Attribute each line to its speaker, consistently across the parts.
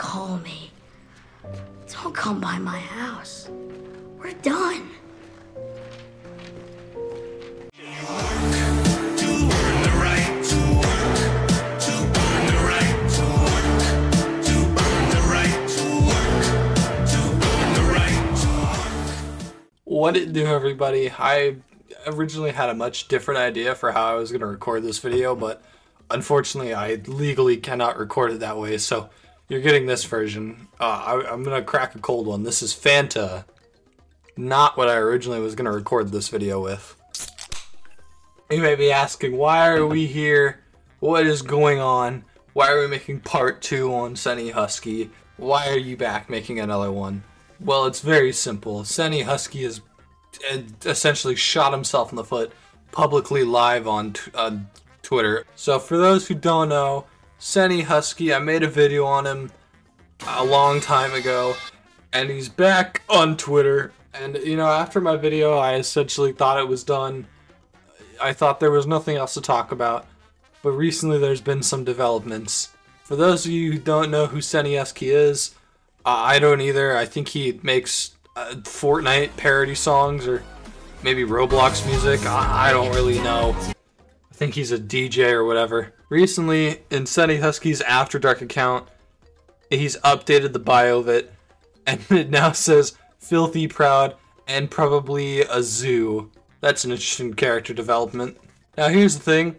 Speaker 1: call me. Don't come by my house. We're done.
Speaker 2: What it do, everybody? I originally had a much different idea for how I was going to record this video, but unfortunately I legally cannot record it that way, so you're getting this version. I'm going to crack a cold one. This is Fanta, not what I originally was going to record this video with. You may be asking, why are we here? What is going on? Why are we making part 2 on Senny Husky? Why are you back making another one? Well, it's very simple. Senny Husky has essentially shot himself in the foot publicly live on Twitter. So for those who don't know, Senny Husky, I made a video on him a long time ago, and he's back on Twitter. And, you know, after my video, I essentially thought it was done. I thought there was nothing else to talk about. But recently there's been some developments. For those of you who don't know who Senny Husky is, I don't either. I think he makes Fortnite parody songs or maybe Roblox music. I don't really know. I think he's a DJ or whatever. Recently, in Senny Husky's After Dark account, he's updated the bio of it, and it now says filthy proud and probably a zoo. That's an interesting character development. Now here's the thing.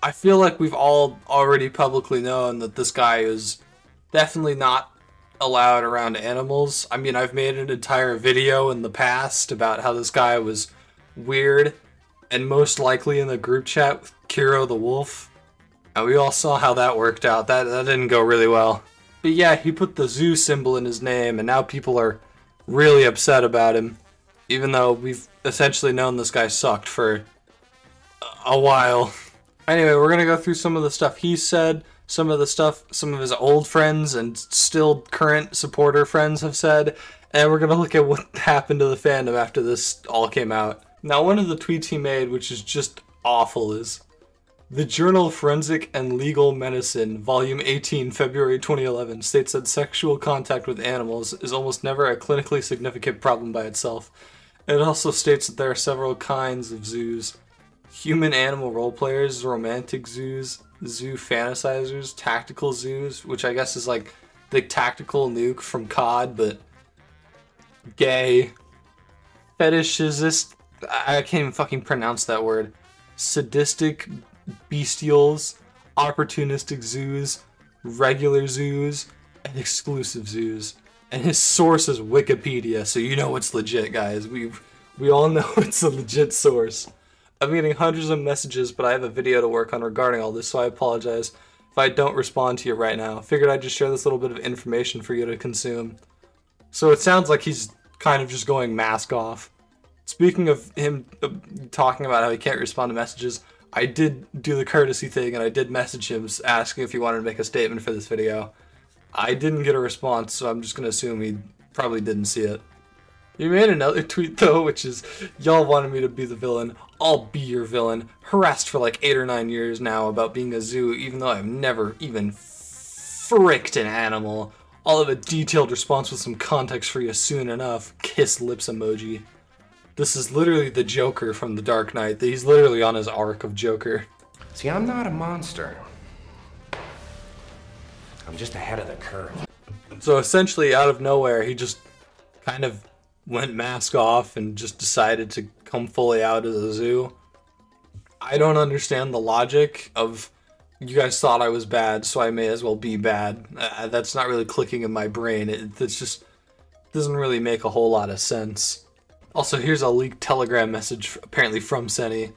Speaker 2: I feel like we've all already publicly known that this guy is definitely not allowed around animals. I mean, I've made an entire video in the past about how this guy was weird and most likely in the group chat with Kiro the wolf. And we all saw how that worked out. That didn't go really well. But yeah, he put the zoo symbol in his name and now people are really upset about him. Even though we've essentially known this guy sucked for a while. Anyway, we're gonna go through some of the stuff he said, some of the stuff some of his old friends and still current supporter friends have said, and we're gonna look at what happened to the fandom after this all came out. Now, one of the tweets he made, which is just awful, is the Journal of Forensic and Legal Medicine, Volume 18, February 2011, states that sexual contact with animals is almost never a clinically significant problem by itself. It also states that there are several kinds of zoos: human-animal role-players, romantic zoos, zoo fantasizers, tactical zoos, which I guess is like the tactical nuke from COD, but gay, fetishist, I can't even fucking pronounce that word, sadistic bestials, opportunistic zoos, regular zoos, and exclusive zoos. And his source is Wikipedia, so you know it's legit, guys. We all know it's a legit source. I'm getting hundreds of messages, but I have a video to work on regarding all this, so I apologize if I don't respond to you right now. Figured I'd just share this little bit of information for you to consume. So it sounds like he's kind of just going mask off. Speaking of him talking about how he can't respond to messages, I did do the courtesy thing and I did message him asking if he wanted to make a statement for this video. I didn't get a response, so I'm just going to assume he probably didn't see it. He made another tweet though, which is, y'all wanted me to be the villain, I'll be your villain. Harassed for like 8 or 9 years now about being a zoo, even though I've never even fricked an animal. I'll have a detailed response with some context for you soon enough. Kiss lips emoji. This is literally the Joker from The Dark Knight. He's literally on his arc of Joker.
Speaker 3: See, I'm not a monster. I'm just ahead of the curve.
Speaker 2: So essentially, out of nowhere, he just kind of went mask off and just decided to come fully out of the zoo. I don't understand the logic of, you guys thought I was bad, so I may as well be bad. That's not really clicking in my brain. It's just doesn't really make a whole lot of sense. Also, here's a leaked Telegram message apparently from Senny.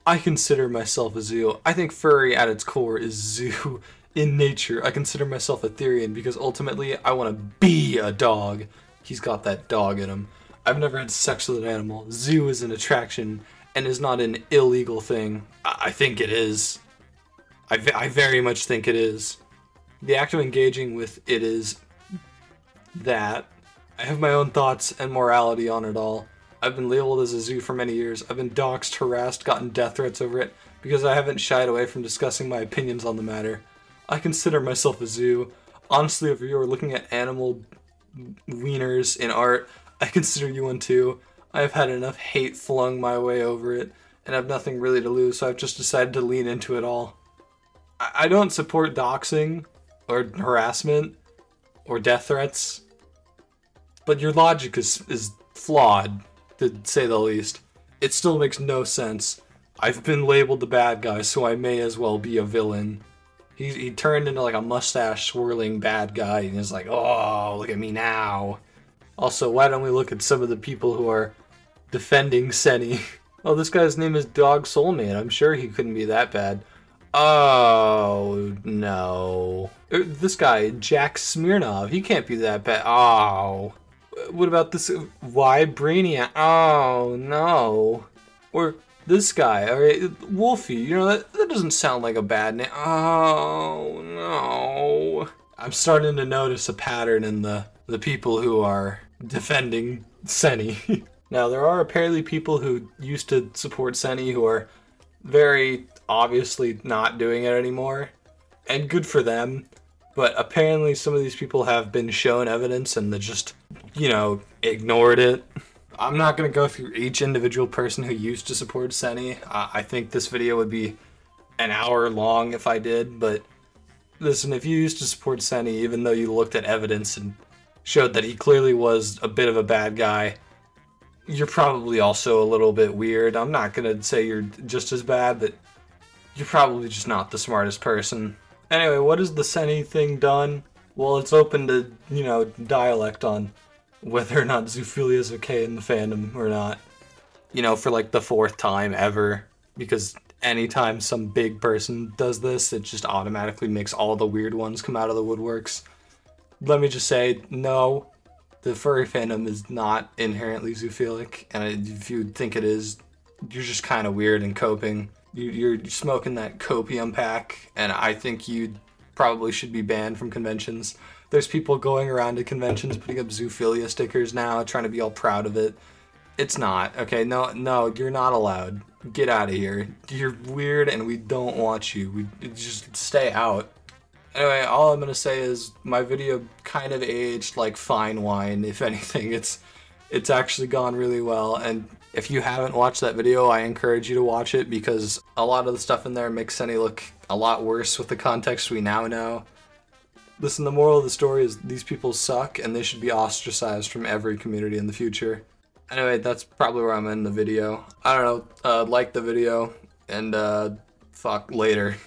Speaker 2: I consider myself a zoo. I think furry at its core is zoo. In nature, I consider myself a Therian because ultimately I want to be a dog. He's got that dog in him. I've never had sex with an animal. Zoo is an attraction and is not an illegal thing. I think it is. I very much think it is. The act of engaging with it is that. I have my own thoughts and morality on it all. I've been labeled as a zoo for many years. I've been doxxed, harassed, gotten death threats over it because I haven't shied away from discussing my opinions on the matter. I consider myself a zoo. Honestly, if you were looking at animal wieners in art, I consider you one too. I've had enough hate flung my way over it, and I've nothing really to lose, so I've just decided to lean into it all. I don't support doxing, or harassment, or death threats, but your logic is flawed, to say the least. It still makes no sense. I've been labeled the bad guy, so I may as well be a villain. He turned into like a mustache swirling bad guy, and he's like, oh, look at me now. Also, why don't we look at some of the people who are defending Senny? Oh, this guy's name is Dog Soulmate. I'm sure he couldn't be that bad. Oh, no. This guy, Jack Smirnov, he can't be that bad. Oh. What about this Vibraniac? Oh, no. Or this guy, alright, Wolfie, you know, that doesn't sound like a bad name. Oh, no. I'm starting to notice a pattern in the people who are defending Senny. Now, there are apparently people who used to support Senny who are very obviously not doing it anymore, and good for them, but apparently some of these people have been shown evidence and they just, you know, ignored it. I'm not going to go through each individual person who used to support Senny. I think this video would be an hour long if I did, but listen, if you used to support Senny, even though you looked at evidence and showed that he clearly was a bit of a bad guy, you're probably also a little bit weird. I'm not going to say you're just as bad, but you're probably just not the smartest person. Anyway, what has the Senny thing done? Well, it's open to, you know, dialect on whether or not zoophilia is okay in the fandom or not. You know, for like the 4th time ever. Because anytime some big person does this, it just automatically makes all the weird ones come out of the woodworks. Let me just say, no. The furry fandom is not inherently zoophilic, and if you think it is, you're just kind of weird and coping. You're smoking that copium pack, and I think you probably should be banned from conventions. There's people going around to conventions putting up zoophilia stickers now, trying to be all proud of it. It's not, okay? No, you're not allowed. Get out of here. You're weird, and we don't want you. We just stay out. Anyway, all I'm gonna say is my video kind of aged like fine wine. If anything, it's actually gone really well, and if you haven't watched that video, I encourage you to watch it because a lot of the stuff in there makes Senny look a lot worse with the context we now know. Listen, the moral of the story is these people suck and they should be ostracized from every community in the future. Anyway, that's probably where I'm in the video. I don't know, like the video, and fuck later.